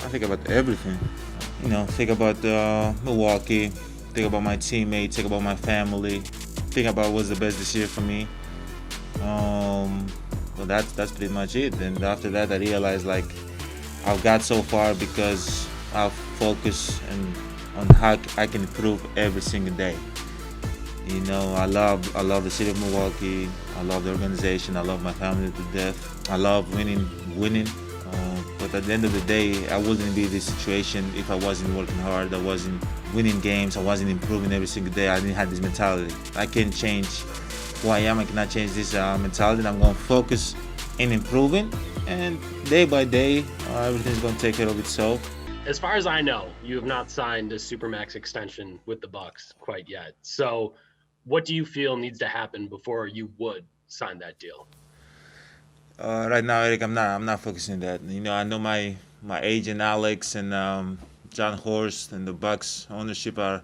I think about everything. Think about Milwaukee, think about my teammates, think about my family, think about what's the best this year for me. Um, well, that's pretty much it. And after that, I realized like I've got so far because I've focused on how I can improve every single day. I love the city of Milwaukee. I love the organization. I love my family to death. I love winning. But at the end of the day, I wouldn't be in this situation if I wasn't working hard. I wasn't winning games. I wasn't improving every single day. I didn't have this mentality. I can't change who I am. I cannot change this mentality. I'm going to focus in improving, and day by day, everything's going to take care of itself. As far as I know, you have not signed a supermax extension with the Bucks quite yet. So, what do you feel needs to happen before you would sign that deal? Right now, Eric, I'm not focusing on that. I know my agent Alex and John Horst and the Bucks ownership are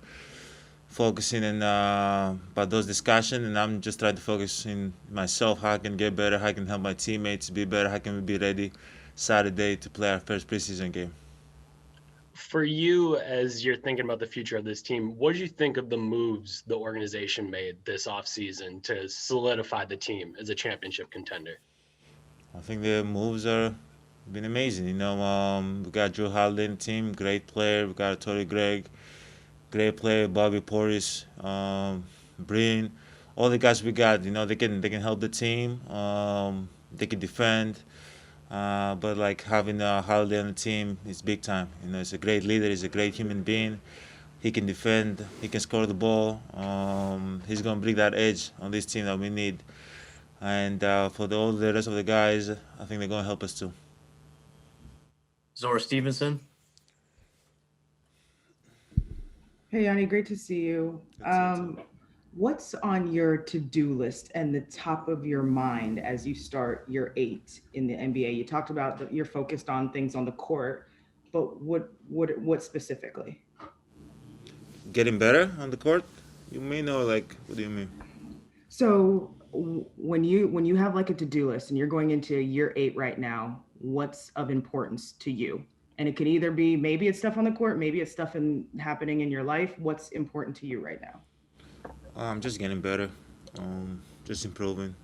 focusing on about those discussions, and I'm just trying to focus in myself, how I can get better, how I can help my teammates be better, how can we be ready Saturday to play our first preseason game. For you, as you're thinking about the future of this team, what do you think of the moves the organization made this offseason to solidify the team as a championship contender? I think the moves are been amazing. We got Drew Holiday in the team, great player. We got Torrey Gregg, great player. Bobby Portis, Breen, all the guys we got. They can help the team. They can defend. But like having Holiday on the team is big time. He's a great leader. He's a great human being. He can defend. He can score the ball. He's gonna bring that edge on this team that we need. And for all the rest of the guys, I think they're gonna help us too. Zora Stevenson. Hey, Yanni, great to see you. Good to see you too. What's on your to-do list and the top of your mind as you start year 8 in the NBA? You talked about that you're focused on things on the court, but what specifically? Getting better on the court? You mean, or like what do you mean? So when you have like a to-do list and you're going into year 8 right now, what's of importance to you? And it could either be maybe it's stuff on the court, maybe it's stuff happening in your life. What's important to you right now? Just getting better. Just improving.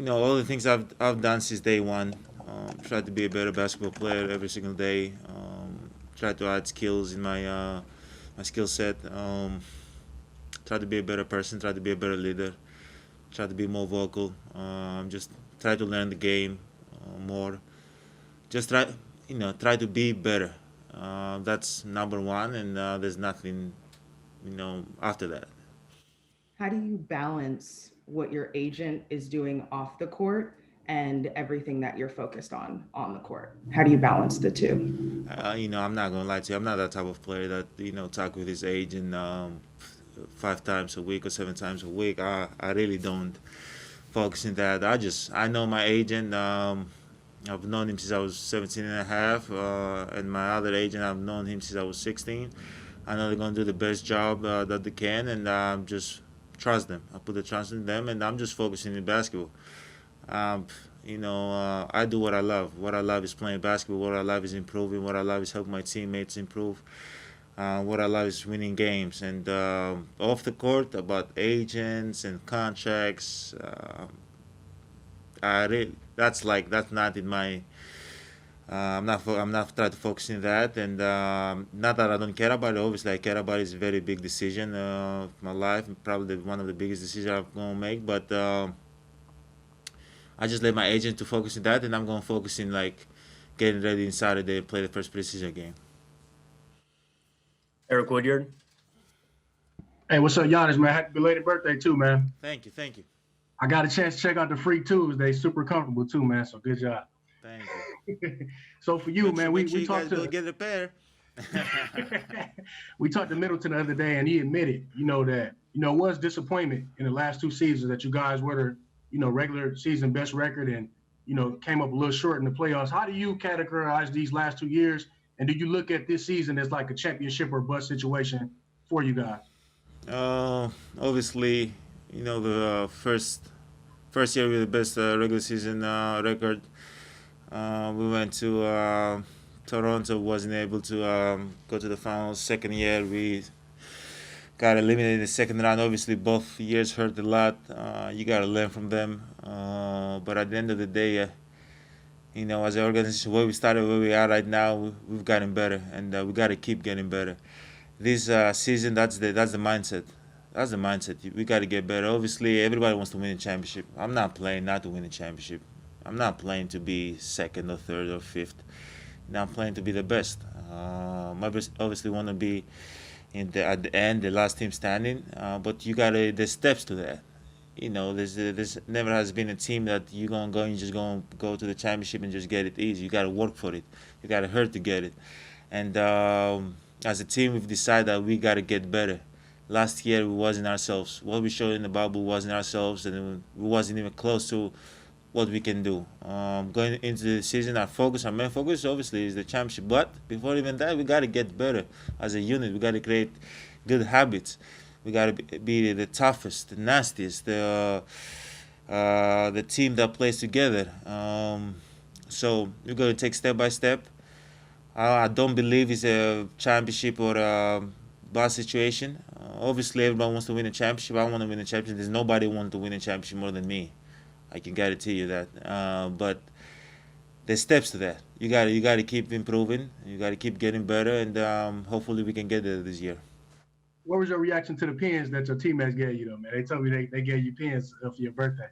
All the things I've done since day one. Try to be a better basketball player every single day. Try to add skills in my skill set. Try to be a better person. Try to be a better leader. Try to be more vocal. Just try to learn the game more. Just try to be better. That's number one, and there's nothing, after that. How do you balance what your agent is doing off the court and everything that you're focused on the court? How do you balance the two? I'm not gonna lie to you. I'm not that type of player that talk with his agent 5 times a week or 7 times a week. I really don't focus on that. I know my agent. I've known him since I was 17 and a half, and my other agent I've known him since I was 16. I know they're gonna do the best job that they can, and just trust them. I put the trust in them, and I'm just focusing on basketball. Um, I do what I love. What I love is playing basketball. What I love is improving. What I love is helping my teammates improve. What I love is winning games. And off the court, about agents and contracts, that's not in my. I'm not trying to focus on that, and not that I don't care about it. Obviously, I care about it. It's a very big decision of my life, probably one of the biggest decisions I'm gonna make. But I just let my agent to focus on that, and I'm gonna focus in like getting ready on Saturday and play the first preseason game. Eric Woodyard. Hey, what's up, Giannis, man? Happy belated birthday, too, man. Thank you, thank you, I got a chance to check out the free twos. They super comfortable, too, man, so good job. thank you. So for you, man, Make sure we you guys talked go to get a pair. we talked to Middleton the other day, and he admitted, that, it was disappointment in the last 2 seasons that you guys were the, regular season best record and, came up a little short in the playoffs. How do you categorize these last 2 years? And do you look at this season as like a championship or bust situation for you guys? Obviously, the first year with the best regular season record. We went to Toronto wasn't able to go to the finals. Second year, we got eliminated in the second round. Obviously, both years hurt a lot. You got to learn from them. But at the end of the day, as an organization, where we started, where we are right now, we've gotten better, and we got to keep getting better. This season, that's the mindset. That's the mindset. We got to get better. Obviously, everybody wants to win a championship. I'm not playing not to win a championship. I'm not playing to be second or third or fifth. Now I'm playing to be the best. Obviously want to be at the end, the last team standing. But there's steps to that. There's never has been a team that you're gonna go and you're just gonna go to the championship and just get it easy. You gotta work for it. You gotta hurt to get it. And as a team, we've decided that we gotta get better. Last year we wasn't ourselves. What we showed in the bubble wasn't ourselves, and we wasn't even close to what we can do. Going into the season, our main focus obviously is the championship. But before even that, we got to get better as a unit. We got to create good habits. We got to be the toughest, the nastiest, the team that plays together. So we're going to take step by step. I don't believe it's a championship or a bad situation. Obviously, everyone wants to win a championship. I want to win a championship. There's nobody who wants to win a championship more than me. I can guarantee you that. But there's steps to that. You got to keep improving. You got to keep getting better, and hopefully we can get there this year. What was your reaction to the pins that your teammates gave you, though, man? They told me they gave you pins for your birthday.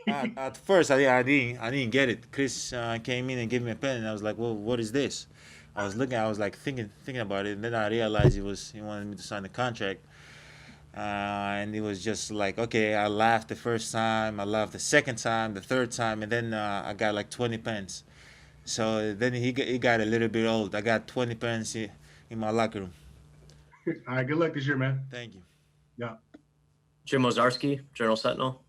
At first, I didn't get it. Chris came in and gave me a pen, and I was like, "Well, what is this?" I was looking. I was like thinking about it, and then I realized he wanted me to sign the contract. And it was just like, okay, I laughed the first time, I laughed the second time, the third time, and then I got like 20 pens. So then he got a little bit old. I got 20 pens in my locker room. All right, good luck this year, man. Thank you. Yeah. Jim Ozarski, Journal Sentinel.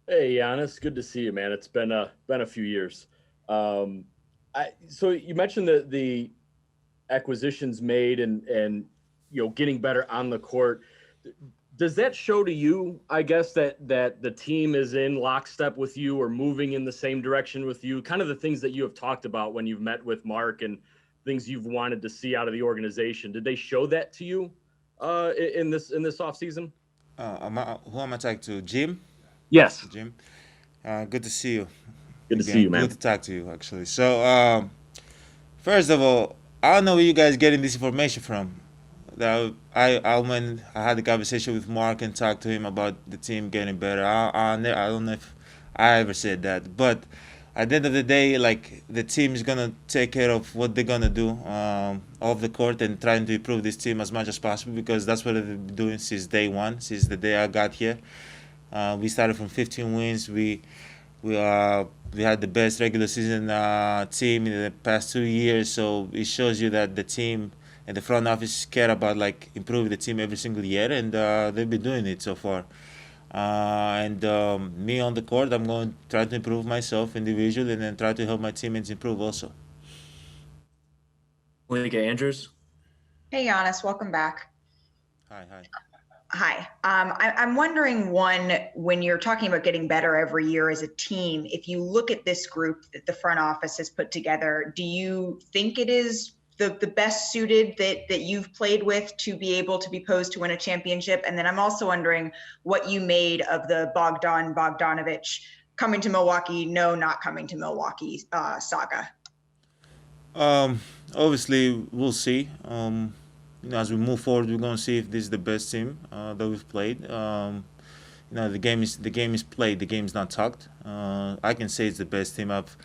Hey, Giannis, good to see you, man. It's been a few years. So you mentioned the acquisitions made and getting better on the court. Does that show to you, I guess, that the team is in lockstep with you or moving in the same direction with you? Kind of the things that you have talked about when you've met with Mark and things you've wanted to see out of the organization. Did they show that to you in this offseason? Who am I talking to? Jim? Yes. Jim. Good to see you. Good to see you, man. Good to talk to you, actually. So, first of all, I don't know where you guys getting this information from. That I had a conversation with Mark and talked to him about the team getting better. I don't know if I ever said that, but at the end of the day, like, the team is gonna take care of what they're gonna do off the court and trying to improve this team as much as possible, because that's what they've been doing since day one, since the day I got here. We started from 15 wins. We had the best regular season team in the past 2 years, so it shows you that the team and the front office care about like improving the team every single year, and they've been doing it so far. And me on the court, I'm going to try to improve myself individually and then try to help my teammates improve also. Malika Andrews. Hey, Giannis, welcome back. Hi. Hi. I'm wondering, when you're talking about getting better every year as a team, if you look at this group that the front office has put together, do you think it is the best suited that you've played with to be able to be posed to win a championship? And then I'm also wondering what you made of the Bogdanovich coming to Milwaukee, not coming to Milwaukee saga. Obviously, we'll see. As we move forward, we're going to see if this is the best team that we've played. The game is played. The game is not talked. I can say it's the best team I've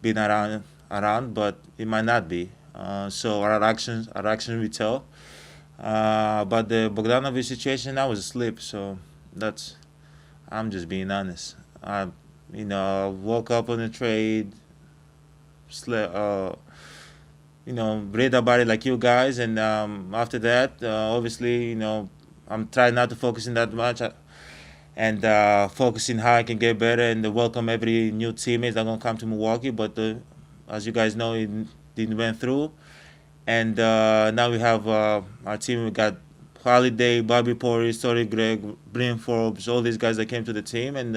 been around, but it might not be. So our actions will tell. But the Bogdanovich situation, I was asleep. So I'm just being honest. I woke up on the trade, slept. Read about it like you guys, and after that, obviously, I'm trying not to focus in that much, and focusing how I can get better and welcome every new teammate that's gonna come to Milwaukee. But as you guys know, it didn't went through, and now we have our team. We got Holiday, Bobby Portis, Torrey Gregg, Bryn Forbes, all these guys that came to the team, and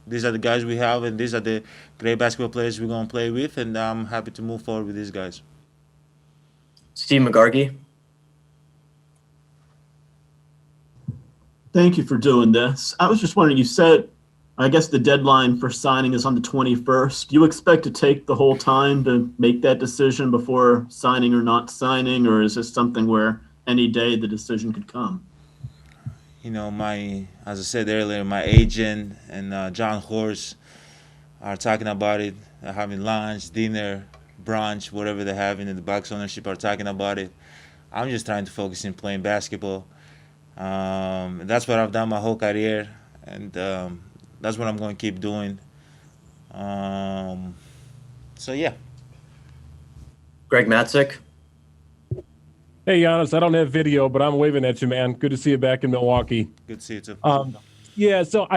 these are the guys we have, and these are the great basketball players we're gonna play with, and I'm happy to move forward with these guys. Steve McGargy. Thank you for doing this. I was just wondering, you said, I guess the deadline for signing is on the 21st. Do you expect to take the whole time to make that decision before signing or not signing, or is this something where any day the decision could come? You know, as I said earlier, my agent and John Horst are talking about it, having lunch, dinner, brunch, whatever they're having, and the Bucks ownership are talking about it. I'm just trying to focus in playing basketball. That's what I've done my whole career, and that's what I'm going to keep doing. So, yeah. Greg Matzik. Hey, Giannis, I don't have video, but I'm waving at you, man. Good to see you back in Milwaukee. Good to see you, too. Yeah, so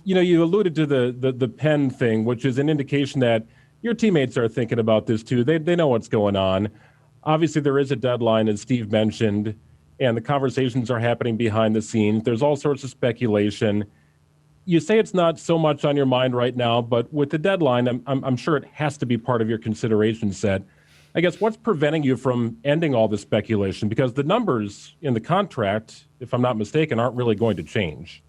you alluded to the pen thing, which is an indication that your teammates are thinking about this, too. They know what's going on. Obviously, there is a deadline, as Steve mentioned, and the conversations are happening behind the scenes. There's all sorts of speculation. You say it's not so much on your mind right now, but with the deadline, I'm sure it has to be part of your consideration set. I guess what's preventing you from ending all this speculation? Because the numbers in the contract, if I'm not mistaken, aren't really going to change.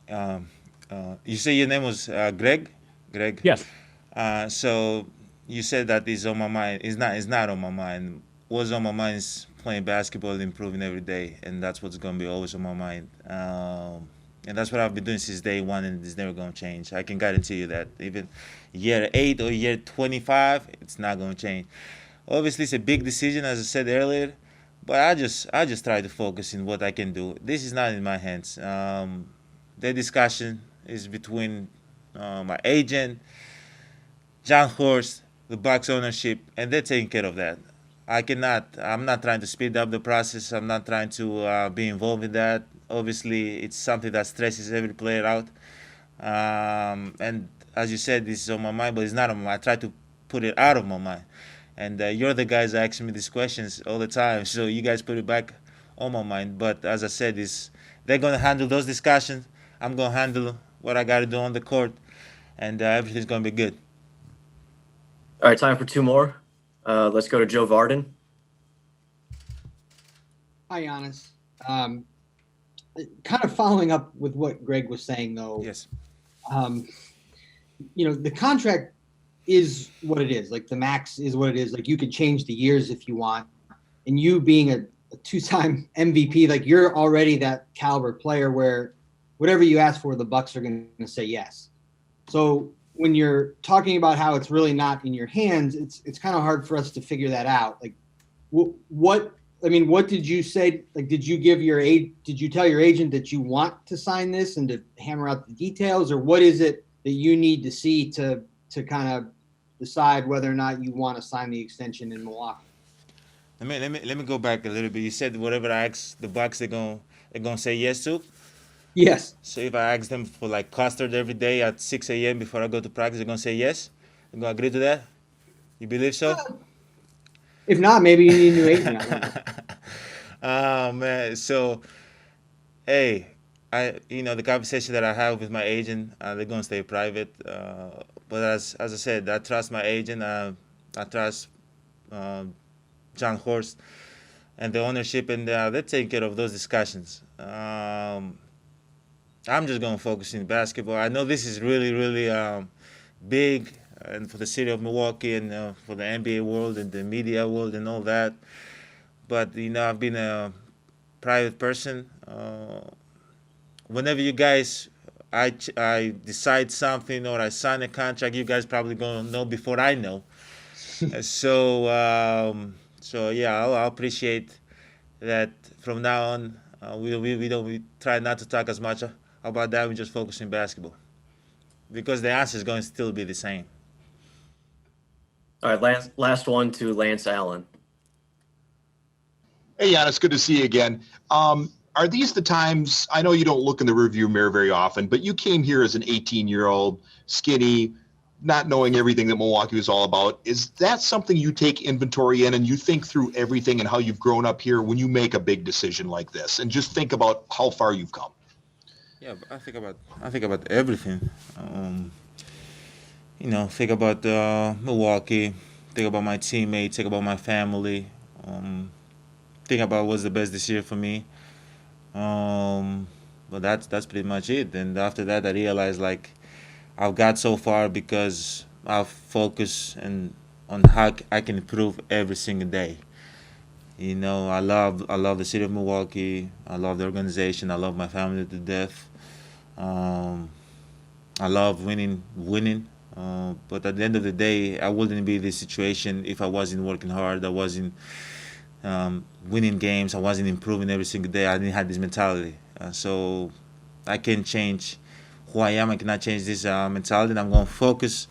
You say your name was Greg? Greg? Yes. So you said that is on my mind. It's not on my mind. What's on my mind is playing basketball and improving every day, and that's what's going to be always on my mind. And that's what I've been doing since day one, and it's never going to change. I can guarantee you that. Even year 8 or year 25, it's not going to change. Obviously, it's a big decision, as I said earlier, but I just try to focus in what I can do. This is not in my hands. The discussion is between my agent, John Horst, the Bucks ownership, and they're taking care of that. I'm not trying to speed up the process. I'm not trying to be involved in that. Obviously, it's something that stresses every player out. And as you said, this is on my mind, but it's not on my mind. I try to put it out of my mind. And you're the guys asking me these questions all the time, so you guys put it back on my mind. But as I said, they're going to handle those discussions. I'm going to handle what I got to do on the court, and everything's going to be good. All right, time for two more. Let's go to Joe Varden. Hi, Giannis. Kind of following up with what Greg was saying, though. Yes. The contract is what it is. Like, the max is what it is. Like, you can change the years if you want. And you being a two-time MVP, like, you're already that caliber player where whatever you ask for, the Bucks are going to say yes. So when you're talking about how it's really not in your hands, it's kind of hard for us to figure that out. Like, what did you say? Like, did you tell your agent that you want to sign this and to hammer out the details, or what is it that you need to see to kind of decide whether or not you want to sign the extension in Milwaukee? Let me go back a little bit. You said whatever I ask the Bucks, they're gonna say yes to. Yes. So if I ask them for like custard every day at 6 a.m. before I go to practice, they're gonna say yes. They're gonna agree to that. You believe so? If not, maybe you need a new agent. Oh man. So, hey, the conversation that I have with my agent, they're gonna stay private. But as I said, I trust my agent. I trust John Horst and the ownership, and they're taking care of those discussions. I'm just going to focus in basketball. I know this is really, really big, and for the city of Milwaukee and for the NBA world and the media world and all that. But, I've been a private person. Whenever you guys, I decide something or I sign a contract, you guys probably going to know before I know. So yeah, I'll appreciate that from now on. We try not to talk as much about that. We just focus on basketball because the answer is going to still be the same. All right, last one to Lance Allen. Hey, Giannis, good to see you again. Are these the times? I know you don't look in the rearview mirror very often, but you came here as an 18-year-old, skinny, not knowing everything that Milwaukee was all about. Is that something you take inventory in and you think through everything and how you've grown up here when you make a big decision like this and just think about how far you've come? Yeah, but I think about everything. Think about Milwaukee, think about my teammates, think about my family, um, think about what's the best this year for me. Um, but that's pretty much it. And after that, I realized like I've got so far because I've focused and on how I can improve every single day. I love the city of Milwaukee. I love the organization. I love my family to death. Um, I love winning. But at the end of the day, I wouldn't be in this situation if I wasn't working hard. I wasn't winning games. I wasn't improving every single day. I didn't have this mentality. So I can change who I am. I cannot change this mentality. I'm going to focus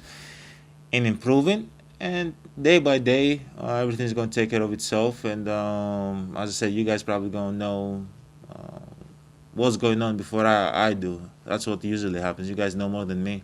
in improving. And day by day, everything's going to take care of itself. And as I said, you guys probably going to know what's going on before I do. That's what usually happens. You guys know more than me.